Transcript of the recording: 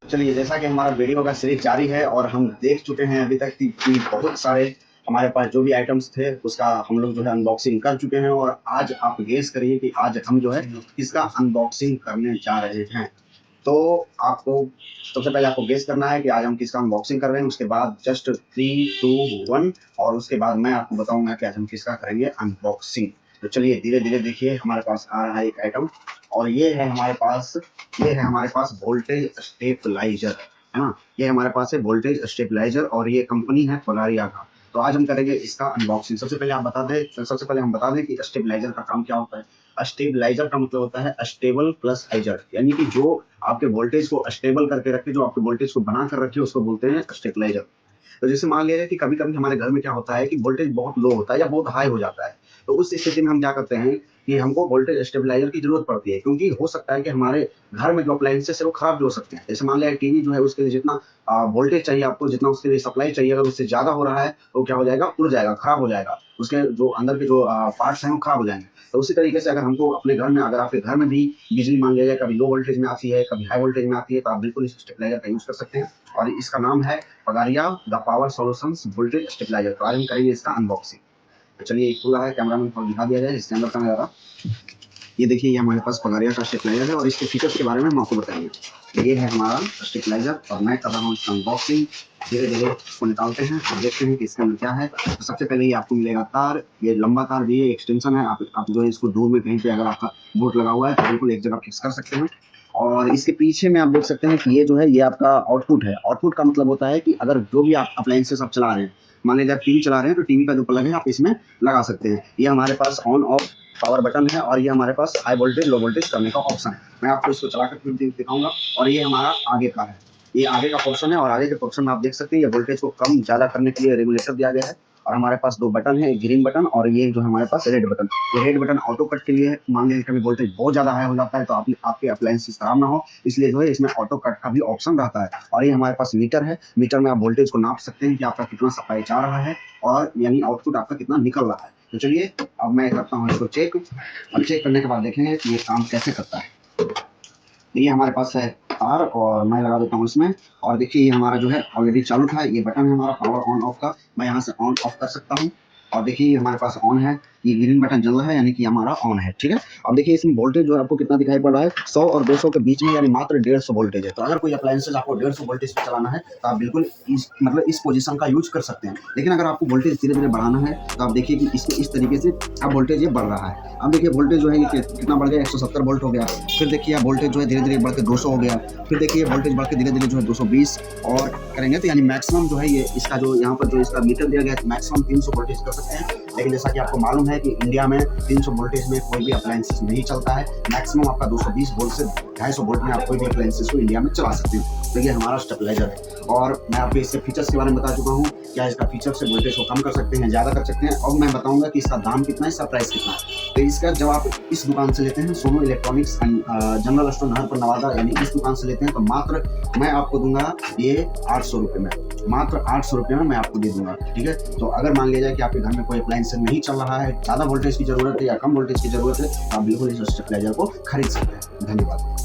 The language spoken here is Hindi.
चलिए, जैसा कि हमारा वीडियो का सीरीज जारी है और हम देख चुके हैं अभी तक कि बहुत सारे हमारे पास जो भी आइटम्स थे उसका हम लोग जो है अनबॉक्सिंग कर चुके हैं। और आज आप गेस करिए कि आज हम जो है इसका अनबॉक्सिंग करने जा रहे हैं। तो आपको सबसे पहले आपको गेस करना है कि आज हम किसका अनबॉक्सिंग कर रहे हैं। उसके बाद जस्ट 3, 2, 1 और उसके बाद मैं आपको बताऊंगा कि आज हम किसका करेंगे अनबॉक्सिंग। तो चलिए धीरे धीरे देखिए, हमारे पास आ रहा है एक आइटम और ये है हमारे पास वोल्टेज स्टेबलाइजर, है ना। ये हमारे पास है वोल्टेज स्टेबलाइजर और ये कंपनी है पगारिया का। तो आज हम करेंगे इसका अनबॉक्सिंग। सबसे पहले हम बता दें कि स्टेबलाइजर का काम क्या होता है। स्टेबलाइजर का मतलब होता है स्टेबल प्लस हाइजर, यानी कि जो आपके वोल्टेज को स्टेबल करके रखे, जो आपके वोल्टेज को बना कर रखे, उसको बोलते हैं स्टेबलाइजर। तो जैसे मान लिया कि कभी कभी हमारे घर में क्या होता है कि वोल्टेज बहुत लो होता है या बहुत हाई हो जाता है। तो उस स्थिति में हम क्या करते हैं कि हमको वोल्टेज स्टेबलाइजर की जरूरत पड़ती है, क्योंकि हो सकता है कि हमारे घर में जो अप्लायंसेस है वो खराब भी हो सकते हैं। जैसे मान लिया टीवी जो है उसके लिए जितना वोल्टेज चाहिए आपको, जितना उसके लिए सप्लाई चाहिए, अगर उससे ज्यादा हो रहा है तो क्या हो जाएगा, उड़ जाएगा, खराब हो जाएगा। उसके जो अंदर के जो पार्ट्स हैं वो खराब हो जाएंगे। तो उसी तरीके से अगर हमको अपने घर में, अगर आपके घर में भी बिजली मान लिया जाए कभी लो वोल्टेज में आती है, कभी हाई वोल्टेज में आती है, तो आप बिल्कुल इस स्टेबलाइजर का यूज कर सकते हैं। और इसका नाम है Pagaria the power solutions voltage stabiliser. तो आज हम करेंगे इसका अनबॉक्सिंग। तो चलिए, एक खुला है, कैमरामैन को दिखा दिया जाए इसके अंदर का नजारा। ये देखिए, ये हमारे पास पगारिया का स्टेबलाइजर है और इसके फीचर्स के बारे में हम आपको बताएंगे। ये है हमारा स्टेबलाइजर और मैं कर रहा हूँ इसका अनबॉक्सिंग। धीरे धीरे इसको निकालते हैं और देखते हैं कि इसके अंदर क्या है। तो सबसे पहले ये आपको मिलेगा तार, ये लंबा तार भी है, एक्सटेंशन है। आप जो है इसको दूर में कहीं पे अगर आपका बोर्ड लगा हुआ है तो बिल्कुल एक जगह फिक्स कर सकते हैं। और इसके पीछे में आप देख सकते हैं कि ये जो है ये आपका आउटपुट है। आउटपुट का मतलब होता है कि अगर जो भी आप अप्लायंसेस आप चला रहे हैं, मान लीजिए आप टीवी चला रहे हैं तो टीवी का जो प्लग है आप इसमें लगा सकते हैं। ये हमारे pass on off power button है और ये हमारे पास हाई वोल्टेज लो वोल्टेज करने का ऑप्शन है। मैं आपको इसको चला कर दिखाऊंगा। और ये हमारा आगे का है, ये आगे का पोर्शन है और आगे के पोर्शन में आप देख सकते हैं ये वोल्टेज को कम ज्यादा करने के लिए रेगुलेटर दिया गया है। और हमारे पास दो बटन है, एक ग्रीन बटन और ये जो हमारे पास रेड बटन। ये रेड बटन ऑटो कट के लिए है। मान लीजिए कभी वोल्टेज बहुत ज्यादा हाई हो जाता है तो आपके अप्लायंसेस खराब ना हो, इसलिए जो है इसमें ऑटो कट का भी ऑप्शन रहता है। और ये हमारे पास मीटर है, मीटर में आप वोल्टेज को नाप सकते हैं कि आपका कितना सप्लाई जा रहा है और यानी आउटपुट आपका कितना निकल रहा है। तो चलिए अब मैं करता हूँ इसको चेक, और चेक करने के बाद देखेंगे कि ये काम कैसे करता है। ये हमारे पास है तार और मैं लगा देता हूँ इसमें। और देखिए ये हमारा जो है ऑलरेडी चालू था, ये बटन है हमारा पावर ऑन ऑफ का, मैं यहाँ से ऑन ऑफ कर सकता हूँ। और देखिए ये हमारे पास ऑन है, ये ग्रीन बटन जल रहा है यानी कि हमारा ऑन है, ठीक है। अब देखिए इसमें वोल्टेज जो है आपको कितना दिखाई पड़ रहा है, 100 और 200 के बीच में, यानी मात्र 150 वोल्टेज है। तो अगर कोई अप्लायंसेस आपको 150 वोल्टेज पे चलाना है तो आप बिल्कुल इस पोजीशन का यूज कर सकते हैं। लेकिन अगर आपको वोल्टेज धीरे धीरे बढ़ाना है तो आप देखिए कि इसमें इस तरीके से अब वोल्टेज ये बढ़ रहा है। अब देखिए वोल्टेज जो है ये कितना बढ़ गया, 170 वोल्ट हो गया। फिर देखिए अब वोल्टेज जो है धीरे धीरे बढ़ के 200 हो गया। फिर देखिए वोल्टेज बढ़ के धीरे धीरे जो है 220 और करेंगे तो यानी मैक्सिमम जो है ये इसका जो यहाँ पर जो इसका मीटर दिया गया है मैक्सिमम 300 वोल्टेज कर सकते हैं। लेकिन जैसा कि आपको मालूम है कि इंडिया में 300 वोल्टेज में कोई भी अप्लायंसेस नहीं चलता है। मैक्सिमम आपका 220 वोल्ट से 250 वोल्ट में आप कोई भी अप्लायंसेस को इंडिया में चला सकते हो। तो ये हमारा स्टेबलाइजर है और मैं आपको इसके फीचर्स के बारे में बता चुका हूँ। क्या इसका फीचर से वोल्टेज को कम कर सकते हैं, ज़्यादा कर सकते हैं। अब मैं बताऊंगा कि इसका दाम कितना है, इसका प्राइस कितना है। तो इसका जब आप इस दुकान से लेते हैं, Sonu electronics and general store Naharpur Nawada, यानी इस दुकान से लेते हैं तो मात्र मैं आपको दूंगा ये 800 रुपये में, मात्र 800 रुपये में मैं आपको दे दूंगा, ठीक है। तो अगर मान लिया जाए कि आपके घर में कोई अप्लायंस नहीं चल रहा है, ज़्यादा वोल्टेज की जरूरत है या कम वोल्टेज की जरूरत है, तो आप बिल्कुल इस स्टेबलाइजर को खरीद सकते हैं। धन्यवाद।